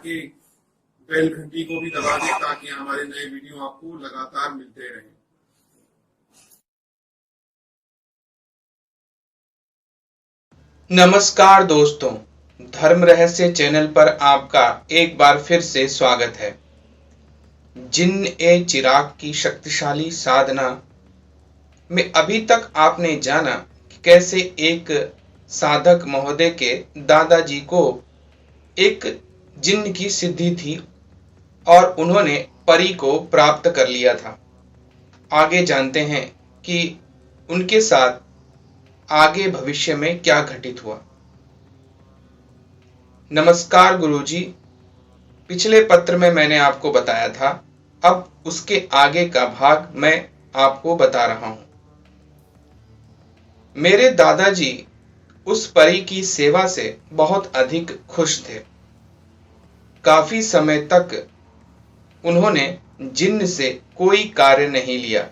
के बेल घंटी को भी दबा दें ताकि हमारे नए वीडियो आपको लगातार मिलते रहें। नमस्कार दोस्तों, धर्म रहस्य चैनल पर आपका एक बार फिर से स्वागत है। जिन्न ए चिराग की शक्तिशाली साधना में अभी तक आपने जाना कि कैसे एक साधक महोदय के दादाजी को एक जिन्न की सिद्धि थी और उन्होंने परी को प्राप्त कर लिया था। आगे जानते हैं कि उनके साथ आगे भविष्य में क्या घटित हुआ। नमस्कार गुरुजी, पिछले पत्र में मैंने आपको बताया था, अब उसके आगे का भाग मैं आपको बता रहा हूं। मेरे दादाजी उस परी की सेवा से बहुत अधिक खुश थे। काफी समय तक उन्होंने जिन्न से कोई कार्य नहीं लिया।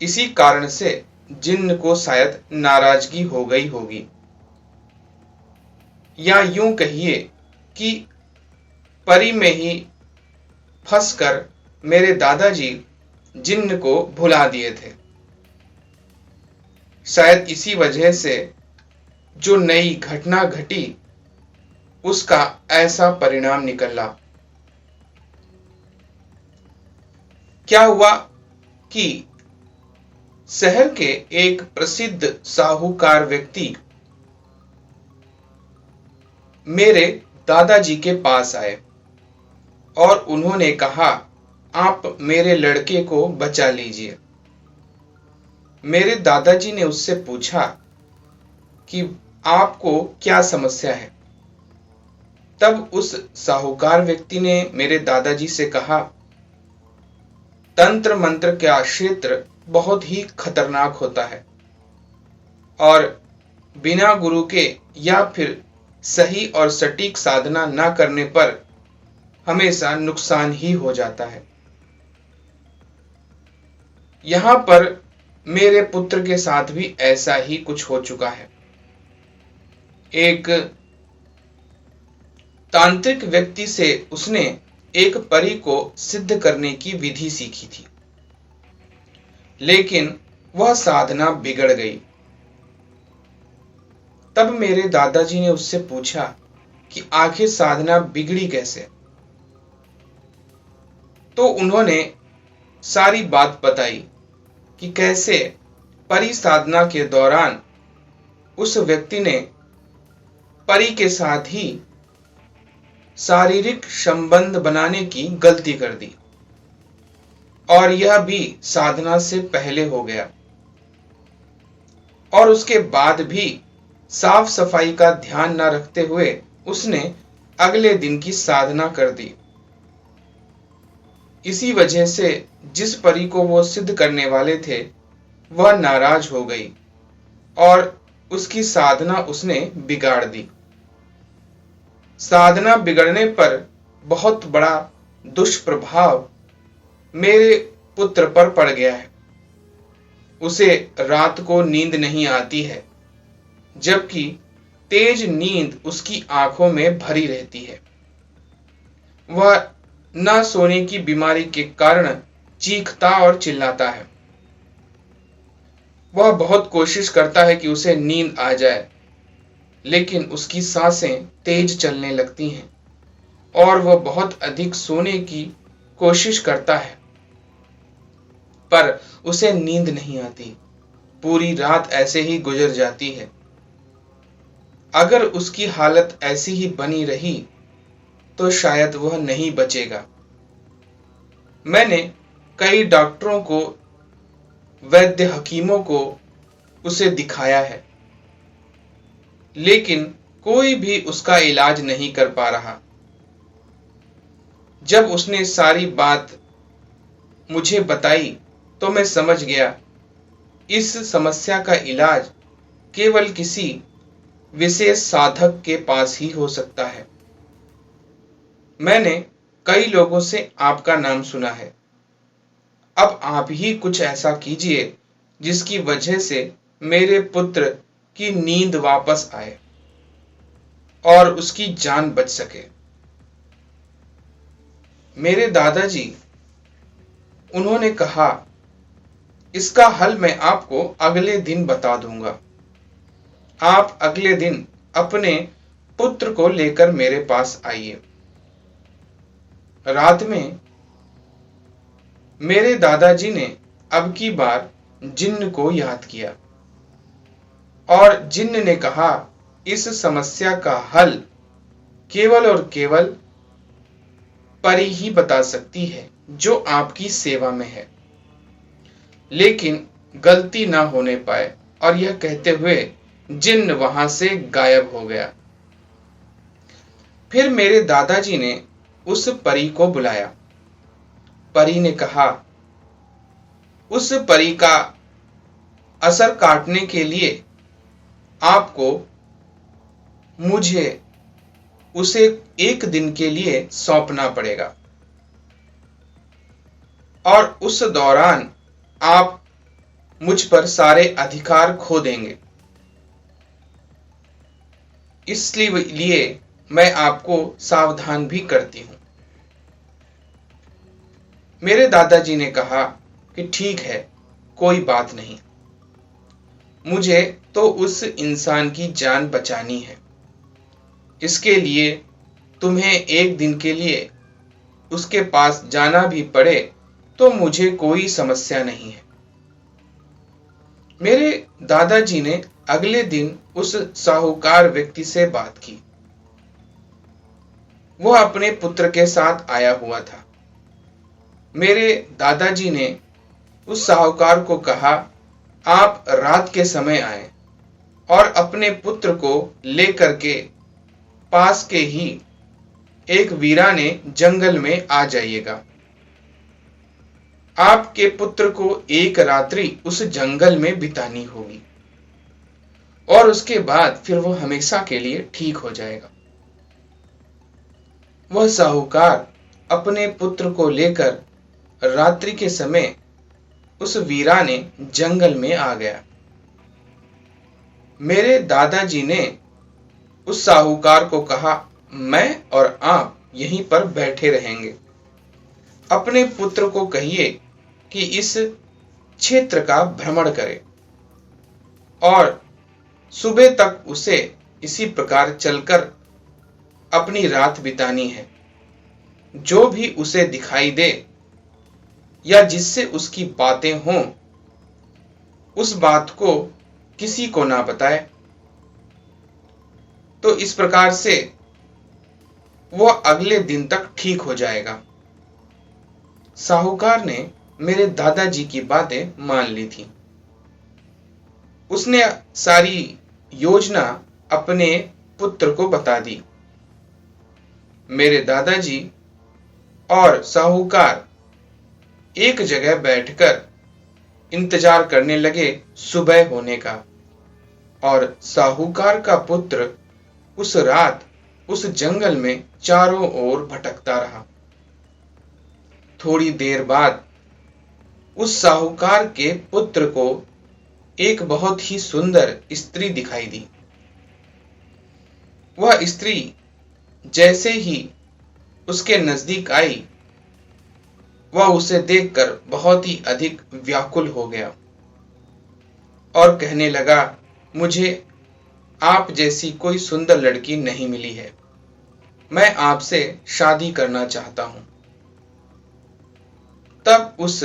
इसी कारण से जिन्न को शायद नाराजगी हो गई होगी, या यूं कहिए कि परी में ही फंसकर मेरे दादाजी जिन्न को भुला दिए थे। शायद इसी वजह से जो नई घटना घटी उसका ऐसा परिणाम निकला। क्या हुआ कि शहर के एक प्रसिद्ध साहूकार व्यक्ति मेरे दादाजी के पास आए और उन्होंने कहा, आप मेरे लड़के को बचा लीजिए। मेरे दादाजी ने उससे पूछा कि आपको क्या समस्या है। तब उस साहूकार व्यक्ति ने मेरे दादाजी से कहा, तंत्र मंत्र का क्षेत्र बहुत ही खतरनाक होता है और बिना गुरु के या फिर सही और सटीक साधना न करने पर हमेशा नुकसान ही हो जाता है। यहां पर मेरे पुत्र के साथ भी ऐसा ही कुछ हो चुका है। एक तांत्रिक व्यक्ति से उसने एक परी को सिद्ध करने की विधि सीखी थी, लेकिन वह साधना बिगड़ गई। तब मेरे दादाजी ने उससे पूछा कि आखिर साधना बिगड़ी कैसे। तो उन्होंने सारी बात बताई कि कैसे परी साधना के दौरान उस व्यक्ति ने परी के साथ ही शारीरिक संबंध बनाने की गलती कर दी और यह भी साधना से पहले हो गया, और उसके बाद भी साफ सफाई का ध्यान न रखते हुए उसने अगले दिन की साधना कर दी। इसी वजह से जिस परी को वो सिद्ध करने वाले थे वह नाराज हो गई और उसकी साधना उसने बिगाड़ दी। साधना बिगड़ने पर बहुत बड़ा दुष्प्रभाव मेरे पुत्र पर पड़ गया है। उसे रात को नींद नहीं आती है, जबकि तेज नींद उसकी आंखों में भरी रहती है। वह न सोने की बीमारी के कारण चीखता और चिल्लाता है। वह बहुत कोशिश करता है कि उसे नींद आ जाए, लेकिन उसकी सांसें तेज चलने लगती हैं और वह बहुत अधिक सोने की कोशिश करता है, पर उसे नींद नहीं आती। पूरी रात ऐसे ही गुजर जाती है। अगर उसकी हालत ऐसी ही बनी रही तो शायद वह नहीं बचेगा। मैंने कई डॉक्टरों को, वैद्य हकीमों को उसे दिखाया है, लेकिन कोई भी उसका इलाज नहीं कर पा रहा। जब उसने सारी बात मुझे बताई तो मैं समझ गया इस समस्या का इलाज केवल किसी विशेष साधक के पास ही हो सकता है। मैंने कई लोगों से आपका नाम सुना है। अब आप ही कुछ ऐसा कीजिए जिसकी वजह से मेरे पुत्र की नींद वापस आए और उसकी जान बच सके। मेरे दादाजी उन्होंने कहा, इसका हल मैं आपको अगले दिन बता दूंगा। आप अगले दिन अपने पुत्र को लेकर मेरे पास आइए। रात में मेरे दादाजी ने अब की बार जिन्न को याद किया और जिन्न ने कहा, इस समस्या का हल केवल और केवल परी ही बता सकती है जो आपकी सेवा में है, लेकिन गलती ना होने पाए। और यह कहते हुए जिन्न वहां से गायब हो गया। फिर मेरे दादाजी ने उस परी को बुलाया। परी ने कहा, उस परी का असर काटने के लिए आपको मुझे उसे एक दिन के लिए सौंपना पड़ेगा और उस दौरान आप मुझ पर सारे अधिकार खो देंगे। इसलिए मैं आपको सावधान भी करती हूं। मेरे दादाजी ने कहा कि ठीक है, कोई बात नहीं, मुझे तो उस इंसान की जान बचानी है। इसके लिए तुम्हें एक दिन के लिए उसके पास जाना भी पड़े तो मुझे कोई समस्या नहीं है। मेरे दादाजी ने अगले दिन उस साहूकार व्यक्ति से बात की। वह अपने पुत्र के साथ आया हुआ था। मेरे दादाजी ने उस साहूकार को कहा, आप रात के समय आए और अपने पुत्र को लेकर के पास के ही एक वीराने जंगल में आ जाइएगा। आपके पुत्र को एक रात्रि उस जंगल में बितानी होगी और उसके बाद फिर वो हमेशा के लिए ठीक हो जाएगा। वह साहूकार अपने पुत्र को लेकर रात्रि के समय उस वीराने जंगल में आ गया। मेरे दादाजी ने उस साहूकार को कहा, मैं और आप यहीं पर बैठे रहेंगे। अपने पुत्र को कहिए कि इस क्षेत्र का भ्रमण करे और सुबह तक उसे इसी प्रकार चलकर अपनी रात बितानी है। जो भी उसे दिखाई दे या जिससे उसकी बातें हों, उस बात को किसी को ना बताए। तो इस प्रकार से वह अगले दिन तक ठीक हो जाएगा। साहूकार ने मेरे दादाजी की बातें मान ली थी। उसने सारी योजना अपने पुत्र को बता दी। मेरे दादाजी और साहूकार एक जगह बैठकर इंतजार करने लगे सुबह होने का, और साहूकार का पुत्र उस रात उस जंगल में चारों ओर भटकता रहा। थोड़ी देर बाद उस साहूकार के पुत्र को एक बहुत ही सुंदर स्त्री दिखाई दी। वह स्त्री जैसे ही उसके नजदीक आई, वह उसे देखकर बहुत ही अधिक व्याकुल हो गया और कहने लगा, मुझे आप जैसी कोई सुंदर लड़की नहीं मिली है, मैं आपसे शादी करना चाहता हूं। तब उस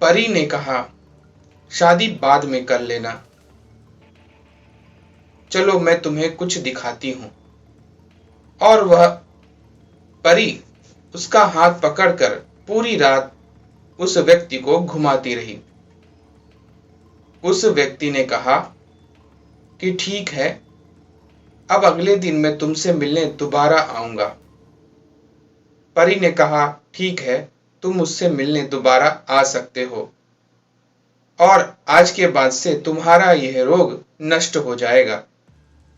परी ने कहा, शादी बाद में कर लेना, चलो मैं तुम्हें कुछ दिखाती हूं। और वह परी उसका हाथ पकड़कर पूरी रात उस व्यक्ति को घुमाती रही। उस व्यक्ति ने कहा कि ठीक है, अब अगले दिन मैं तुमसे मिलने दोबारा आऊंगा। परी ने कहा, ठीक है, तुम मुझसे मिलने दोबारा आ सकते हो और आज के बाद से तुम्हारा यह रोग नष्ट हो जाएगा,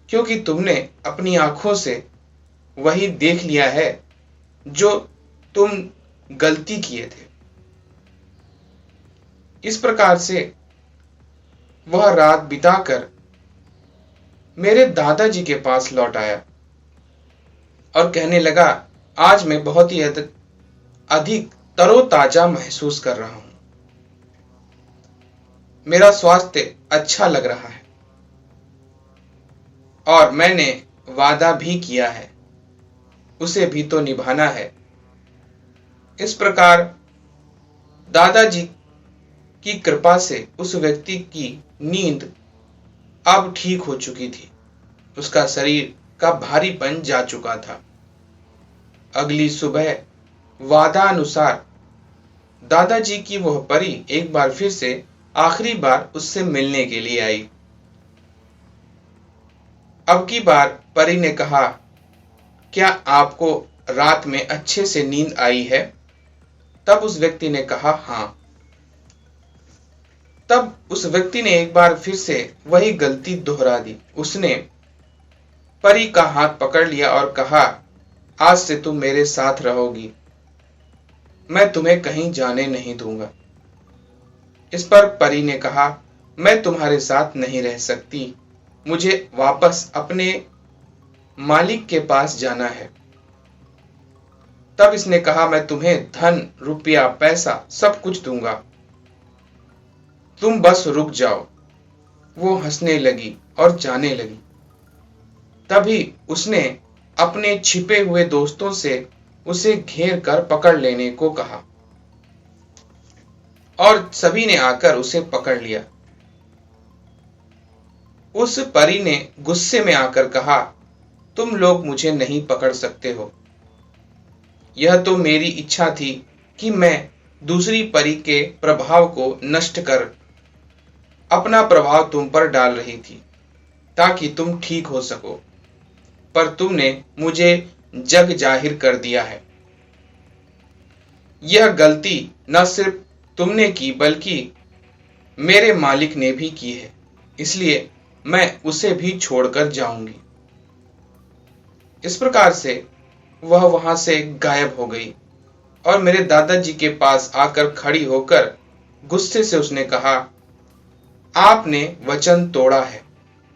क्योंकि तुमने अपनी आंखों से वही देख लिया है जो तुम गलती किए थे। इस प्रकार से वह रात बिताकर मेरे दादाजी के पास लौट आया और कहने लगा, आज मैं बहुत ही अधिक तरोताजा महसूस कर रहा हूं। मेरा स्वास्थ्य अच्छा लग रहा है और मैंने वादा भी किया है, उसे भी तो निभाना है। इस प्रकार दादाजी की कृपा से उस व्यक्ति की नींद अब ठीक हो चुकी थी। उसका शरीर का भारीपन जा चुका था। अगली सुबह वादानुसार दादाजी की वह परी एक बार फिर से आखिरी बार उससे मिलने के लिए आई। अब की बार परी ने कहा, क्या आपको रात में अच्छे से नींद आई है? तब उस व्यक्ति ने कहा, हाँ। तब उस व्यक्ति ने एक बार फिर से वही गलती दोहरा दी। उसने परी का हाथ पकड़ लिया और कहा, आज से तुम मेरे साथ रहोगी, मैं तुम्हें कहीं जाने नहीं दूंगा। इस पर परी ने कहा, मैं तुम्हारे साथ नहीं रह सकती, मुझे वापस अपने मालिक के पास जाना है। तब इसने कहा, मैं तुम्हें धन, रुपया, पैसा सब कुछ दूंगा, तुम बस रुक जाओ। वो हंसने लगी और जाने लगी। तभी उसने अपने छिपे हुए दोस्तों से उसे घेर कर पकड़ लेने को कहा और सभी ने आकर उसे पकड़ लिया। उस परी ने गुस्से में आकर कहा, तुम लोग मुझे नहीं पकड़ सकते हो। यह तो मेरी इच्छा थी कि मैं दूसरी परी के प्रभाव को नष्ट कर अपना प्रभाव तुम पर डाल रही थी ताकि तुम ठीक हो सको, पर तुमने मुझे जग जाहिर कर दिया है। यह गलती न सिर्फ तुमने की बल्कि मेरे मालिक ने भी की है, इसलिए मैं उसे भी छोड़कर जाऊंगी। इस प्रकार से वह वहां से गायब हो गई और मेरे दादाजी के पास आकर खड़ी होकर गुस्से से उसने कहा, आपने वचन तोड़ा है,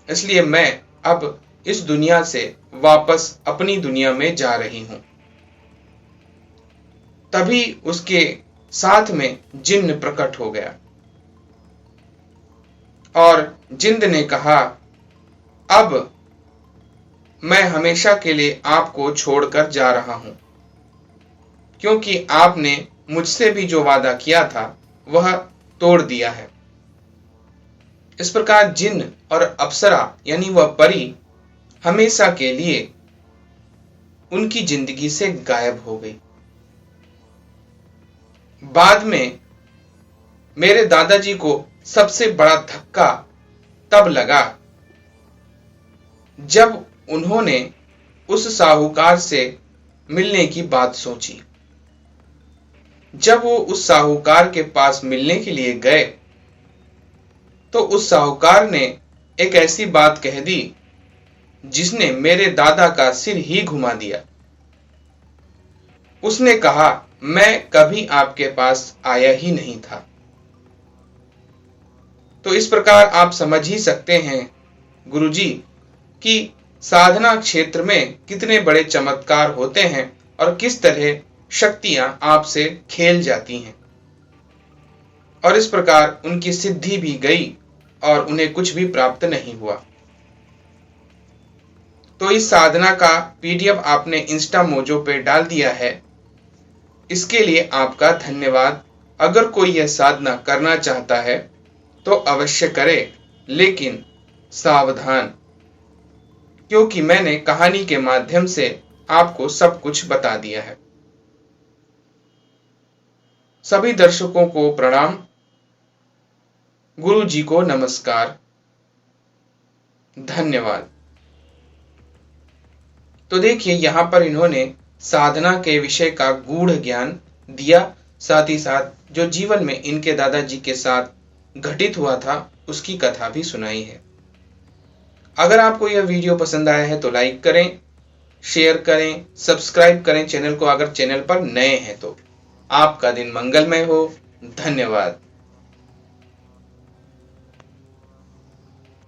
इसलिए मैं अब इस दुनिया से वापस अपनी दुनिया में जा रही हूं। तभी उसके साथ में जिन्न प्रकट हो गया और जिन्न ने कहा, अब मैं हमेशा के लिए आपको छोड़कर जा रहा हूं, क्योंकि आपने मुझसे भी जो वादा किया था वह तोड़ दिया है। इस प्रकार जिन्न और अप्सरा यानी वह परी हमेशा के लिए उनकी जिंदगी से गायब हो गई। बाद में मेरे दादाजी को सबसे बड़ा धक्का तब लगा जब उन्होंने उस साहूकार से मिलने की बात सोची। जब वो उस साहूकार के पास मिलने के लिए गए तो उस साहूकार ने एक ऐसी बात कह दी जिसने मेरे दादा का सिर ही घुमा दिया। उसने कहा, मैं कभी आपके पास आया ही नहीं था। तो इस प्रकार आप समझ ही सकते हैं गुरुजी कि साधना क्षेत्र में कितने बड़े चमत्कार होते हैं और किस तरह शक्तियां आपसे खेल जाती हैं। और इस प्रकार उनकी सिद्धि भी गई और उन्हें कुछ भी प्राप्त नहीं हुआ। तो इस साधना का पीडीएफ आपने इंस्टा मोजो पे डाल दिया है, इसके लिए आपका धन्यवाद। अगर कोई यह साधना करना चाहता है तो अवश्य करे, लेकिन सावधान, क्योंकि मैंने कहानी के माध्यम से आपको सब कुछ बता दिया है। सभी दर्शकों को प्रणाम, गुरु जी को नमस्कार, धन्यवाद। तो देखिए यहां पर इन्होंने साधना के विषय का गूढ़ ज्ञान दिया, साथ ही साथ जो जीवन में इनके दादाजी के साथ घटित हुआ था उसकी कथा भी सुनाई है। अगर आपको यह वीडियो पसंद आया है तो लाइक करें, शेयर करें, सब्सक्राइब करें चैनल को अगर चैनल पर नए हैं तो। आपका दिन मंगलमय हो। धन्यवाद।